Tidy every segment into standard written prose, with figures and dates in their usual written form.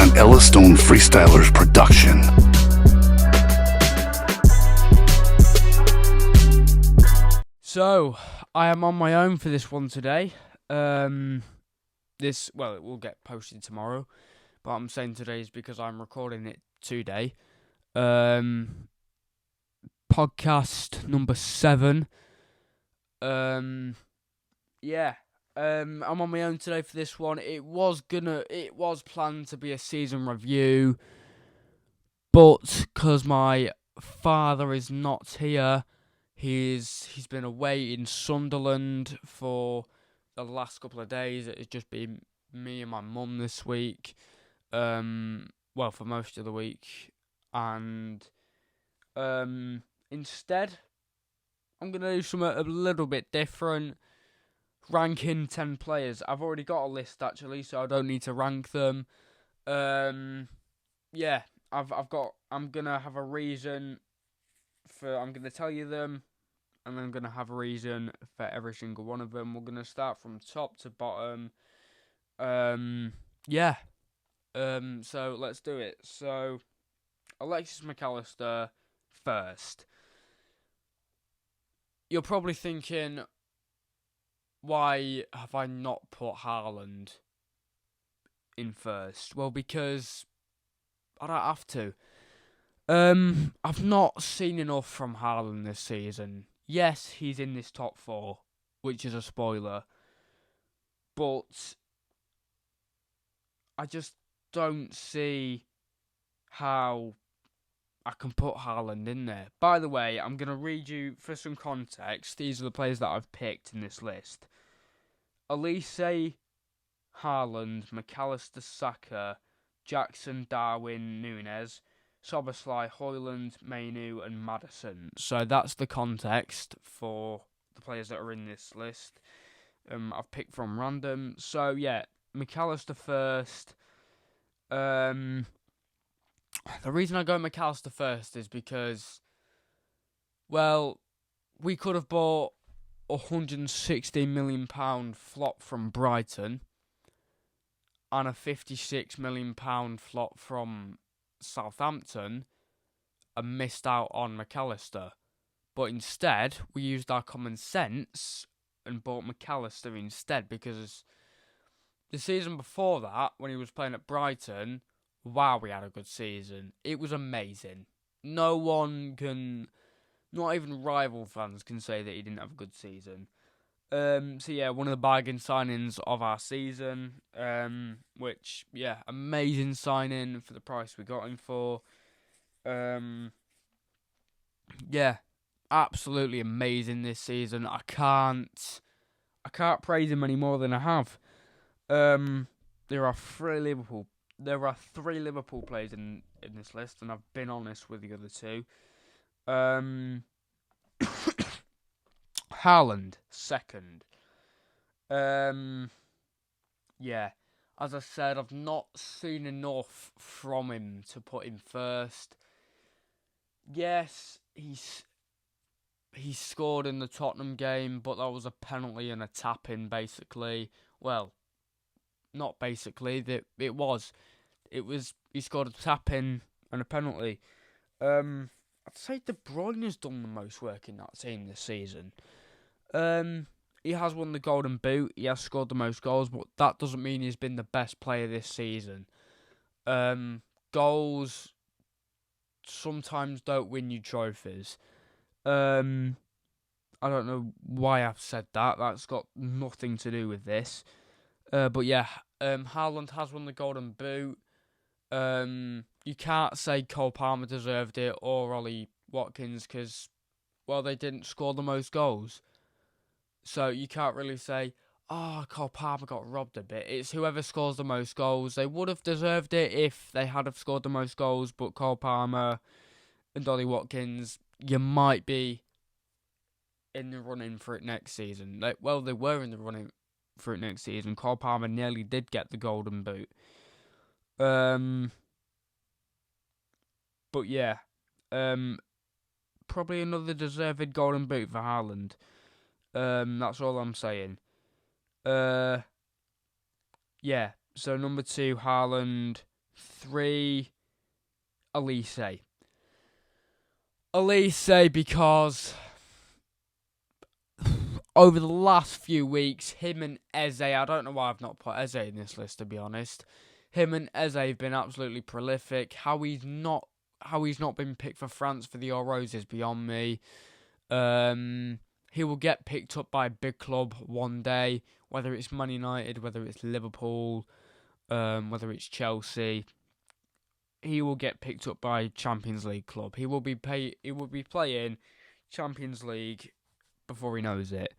an Ellistone Freestylers production. So, I am on my own for this one today. It will get posted tomorrow, but I'm saying today is because I'm recording it today. Podcast number 7. I'm on my own today for this one. It was planned to be a season review, but because my father is not here, he's been away in Sunderland for the last couple of days. It's just been me and my mum this week. For most of the week, and instead, I'm gonna do something a little bit different. Ranking 10 players. I've already got a list actually, so I don't need to rank them. I'm gonna have a reason I'm gonna tell you them, and I'm gonna have a reason for every single one of them. We're gonna start from top to bottom. So let's do it. So, Alexis McAllister first. You're probably thinking, why have I not put Haaland in first? Well, because I don't have to. I've not seen enough from Haaland this season. Yes, he's in this top 4, which is a spoiler, but I just don't see how I can put Haaland in there. By the way, I'm going to read you, for some context, these are the players that I've picked in this list. Elise, Haaland, McAllister, Saka, Jackson, Darwin, Nunes, Szoboszlai, Højlund, Mainu and Maddison. So that's the context for the players that are in this list. I've picked from random. So yeah, McAllister first. The reason I go McAllister first is because, we could have bought £160 million flop from Brighton and a £56 million flop from Southampton and missed out on McAllister. But instead, we used our common sense and bought McAllister instead, because the season before that, when he was playing at Brighton, wow, we had a good season. It was amazing. No one can, not even rival fans can say that he didn't have a good season. One of the bargain signings of our season. Amazing signing for the price we got him for. Absolutely amazing this season. I can't praise him any more than I have. There are 3 Liverpool players in this list, and I've been honest with the other 2. Haaland second. As I said, I've not seen enough from him to put him first. Yes, he scored in the Tottenham game, but that was a penalty and a tap-in, basically. Well, not basically. It was. He scored a tap-in and a penalty. I'd say De Bruyne has done the most work in that team this season. He has won the Golden Boot. He has scored the most goals, but that doesn't mean he's been the best player this season. Goals sometimes don't win you trophies. I don't know why I've said that. That's got nothing to do with this. Haaland has won the Golden Boot. You can't say Cole Palmer deserved it or Ollie Watkins because, they didn't score the most goals. So you can't really say, Cole Palmer got robbed a bit. It's whoever scores the most goals. They would have deserved it if they had have scored the most goals, but Cole Palmer and Ollie Watkins, you might be in the running for it next season. They were in the running for it next season. Cole Palmer nearly did get the Golden Boot. Probably another deserved Golden Boot for Haaland. That's all I'm saying. So number 2, Haaland. 3, Elise. Elise, because over the last few weeks, him and Eze, I don't know why I've not put Eze in this list, to be honest. Him and Eze have been absolutely prolific. How he's not been picked for France for the Euros is beyond me. He will get picked up by a big club one day, whether it's Man United, whether it's Liverpool, whether it's Chelsea. He will get picked up by Champions League club. He will be playing Champions League before he knows it.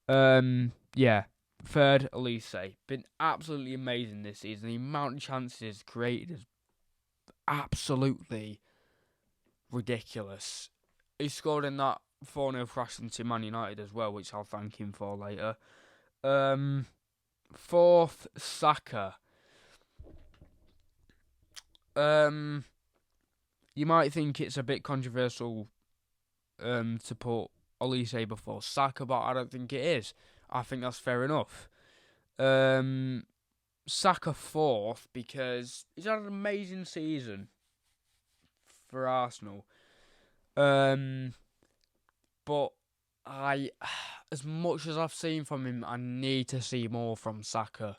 Yeah. Third, Elise. Been absolutely amazing this season. The amount of chances created is absolutely ridiculous. He scored in that 4-0 crash into Man United as well, which I'll thank him for later. Fourth, Saka. You might think it's a bit controversial to put Elise before Saka, but I don't think it is. I think that's fair enough. Saka fourth because he's had an amazing season for Arsenal. But as much as I've seen from him, I need to see more from Saka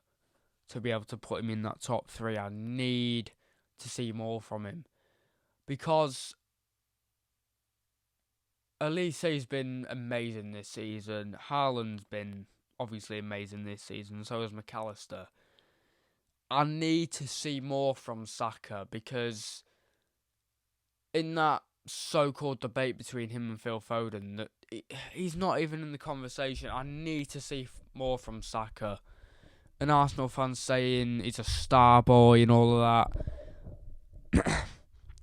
to be able to put him in that top 3. I need to see more from him because Elise's been amazing this season. Haaland's been obviously amazing this season. So has McAllister. I need to see more from Saka because in that so-called debate between him and Phil Foden, that he's not even in the conversation. I need to see more from Saka. And Arsenal fans saying he's a star boy and all of that.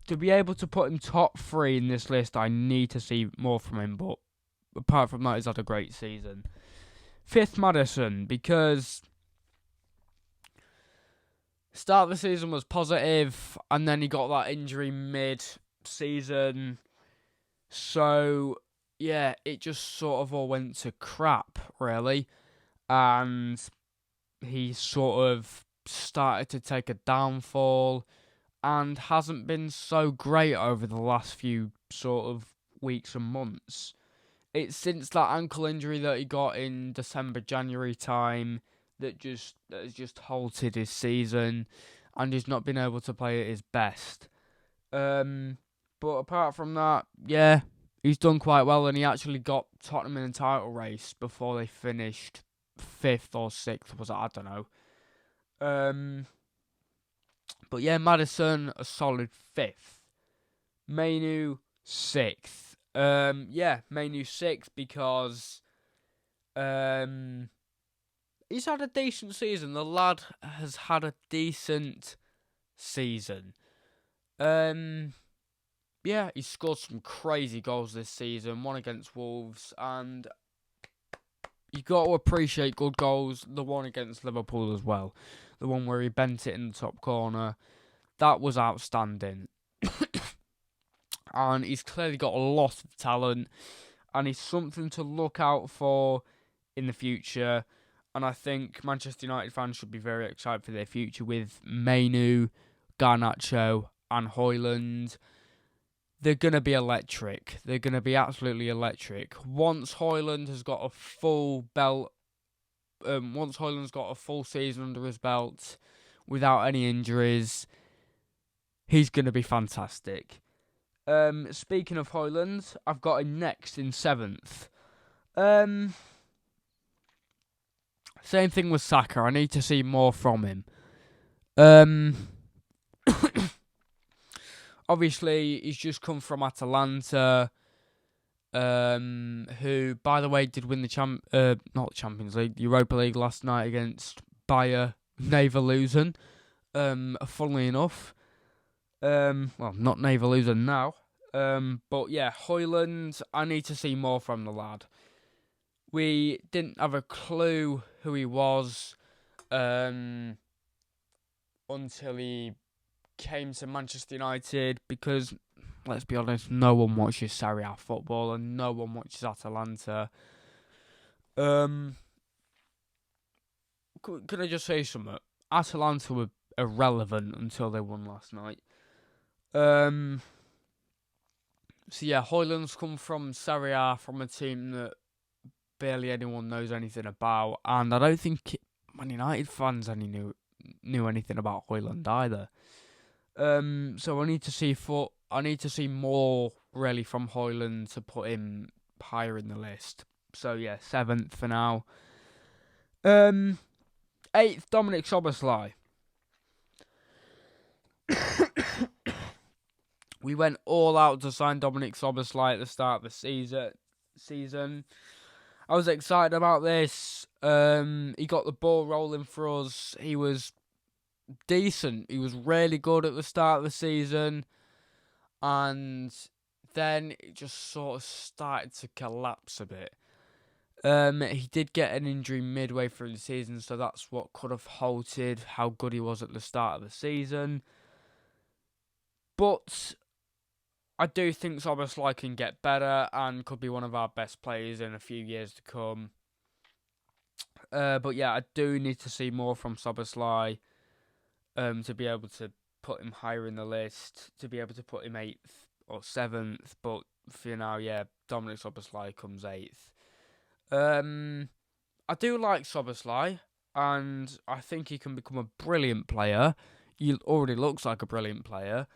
To be able to put him top 3 in this list, I need to see more from him. But apart from that, he's had a great season. Fifth, Maddison, because start of the season was positive, and then he got that injury mid-season. So, yeah, it just sort of all went to crap, really. And he sort of started to take a downfall and hasn't been so great over the last few sort of weeks and months. It's since that ankle injury that he got in December, January time that has just halted his season and he's not been able to play at his best. But apart from that, yeah, he's done quite well, and he actually got Tottenham in the title race before they finished 5th or 6th, was it? I don't know. But yeah, Maddison, a solid 5th. Mainu, 6th. Mainu 6th because he's had a decent season. The lad has had a decent season. He scored some crazy goals this season. One against Wolves, and you got to appreciate good goals. The one against Liverpool as well. The one where he bent it in the top corner. That was outstanding. And he's clearly got a lot of talent. And he's something to look out for in the future. And I think Manchester United fans should be very excited for their future with Mainu, Garnacho and Højlund. They're going to be electric. They're going to be absolutely electric. Once Højlund has got a full belt, once Højlund's got a full season under his belt without any injuries, he's going to be fantastic. Speaking of Højlund, I've got him next in 7th. Same thing with Saka. I need to see more from him. Obviously, he's just come from Atalanta, who, by the way, did win the not Champions League, Europa League last night against Bayer Leverkusen. Funnily enough, not Leverkusen now. But yeah, Højlund, I need to see more from the lad. We didn't have a clue who he was until he came to Manchester United, because, let's be honest, no one watches Serie A football and no one watches Atalanta. Can I just say something? Atalanta were irrelevant until they won last night. So yeah, Højlund's come from Serie A, from a team that barely anyone knows anything about, and I don't think Man United fans knew anything about Højlund either. So I need to see more really from Højlund to put him higher in the list. So yeah, 7th for now. 8th, Dominic Szoboszlai. We went all out to sign Dominic Szoboszlai at the start of the season. I was excited about this. He got the ball rolling for us. He was decent. He was really good at the start of the season. And then it just sort of started to collapse a bit. He did get an injury midway through the season, so that's what could have halted how good he was at the start of the season. But I do think Szoboszlai can get better and could be one of our best players in a few years to come. But yeah, I do need to see more from Szoboszlai to be able to put him higher in the list, to be able to put him 8th or 7th. But for now, yeah, Dominic Szoboszlai comes 8th. I do like Szoboszlai, and I think he can become a brilliant player. He already looks like a brilliant player,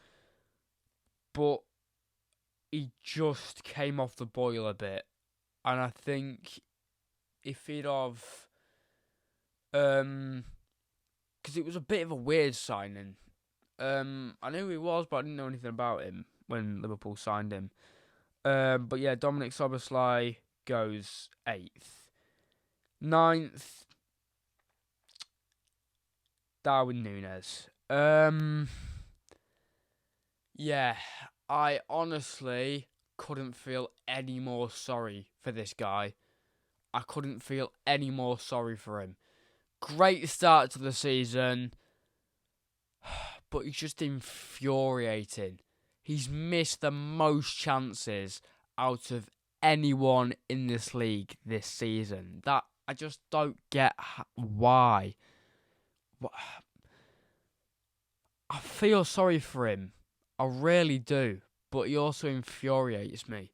but he just came off the boil a bit. And I think if he'd have... because it was a bit of a weird signing. I knew who he was, but I didn't know anything about him when Liverpool signed him. But yeah, Dominic Szoboszlai goes 8th. 9th, Darwin Núñez. Yeah, I honestly couldn't feel any more sorry for this guy. I couldn't feel any more sorry for him. Great start to the season, but he's just infuriating. He's missed the most chances out of anyone in this league this season. That I just don't get why. I feel sorry for him. I really do. But he also infuriates me.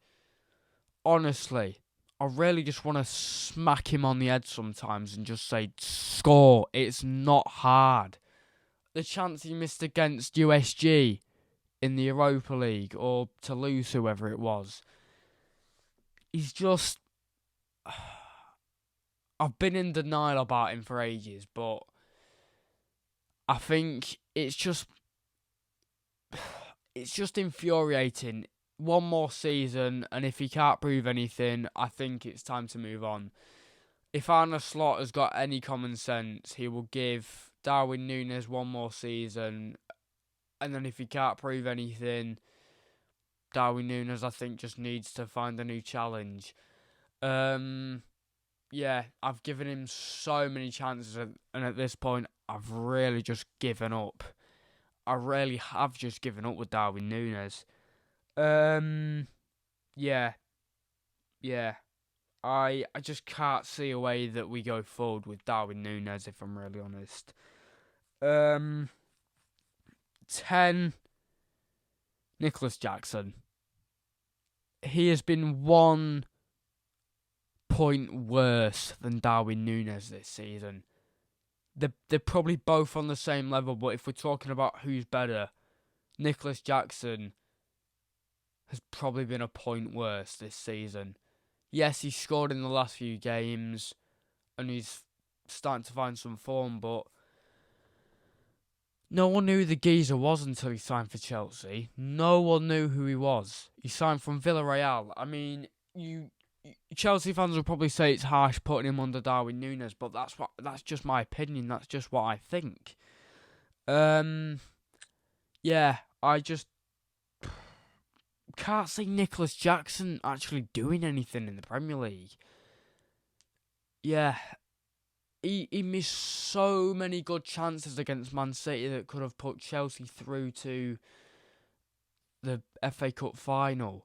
Honestly, I really just want to smack him on the head sometimes and just say, score. It's not hard. The chance he missed against USG in the Europa League, or to lose whoever it was. He's just... I've been in denial about him for ages, but I think it's just infuriating. One more season, and if he can't prove anything, I think it's time to move on. If Arne Slot has got any common sense, he will give Darwin Núñez one more season, and then if he can't prove anything, Darwin Núñez, I think, just needs to find a new challenge. Yeah, I've given him so many chances, and at this point, I've really just given up. I really have just given up with Darwin Núñez. Yeah. I just can't see a way that we go forward with Darwin Núñez, if I'm really honest. 10, Nicholas Jackson. He has been 1 point worse than Darwin Núñez this season. They're probably both on the same level, but if we're talking about who's better, Nicholas Jackson has probably been a point worse this season. Yes, he scored in the last few games, and he's starting to find some form, but no one knew who the geezer was until he signed for Chelsea. No one knew who he was. He signed from Villarreal. I mean, Chelsea fans will probably say it's harsh putting him under Darwin Núñez, but that's just my opinion. That's just what I think. Yeah, I just can't see Nicholas Jackson actually doing anything in the Premier League. Yeah, he missed so many good chances against Man City that could have put Chelsea through to the FA Cup final.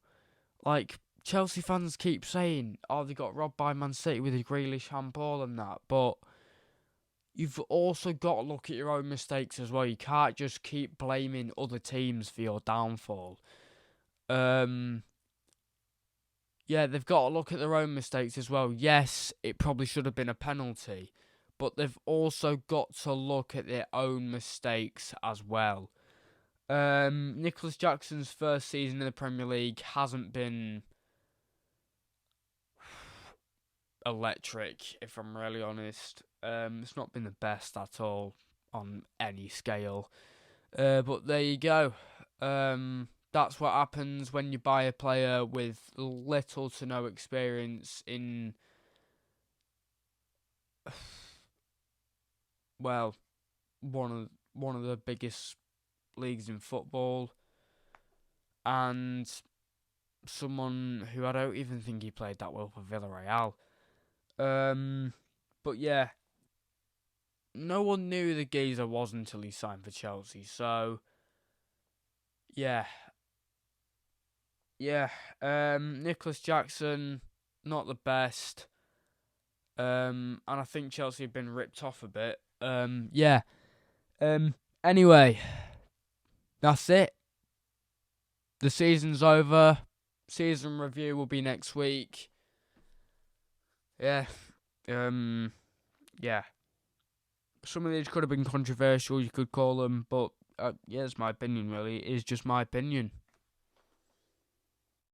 Like, Chelsea fans keep saying, oh, they got robbed by Man City with a Grealish handball and that, but you've also got to look at your own mistakes as well. You can't just keep blaming other teams for your downfall. Yeah, they've got to look at their own mistakes as well. Yes, it probably should have been a penalty, but they've also got to look at their own mistakes as well. Nicholas Jackson's first season in the Premier League hasn't been electric, if I'm really honest. It's not been the best at all on any scale. But there you go. That's what happens when you buy a player with little to no experience in, well, one of the biggest leagues in football, and someone who I don't even think he played that well for Villarreal. But yeah, no one knew the geezer was until he signed for Chelsea. So yeah. Nicholas Jackson, not the best. And I think Chelsea have been ripped off a bit. Anyway, that's it. The season's over. Season review will be next week. Yeah. Yeah. Some of these could have been controversial, you could call them, but yeah, it's my opinion, really. It is just my opinion.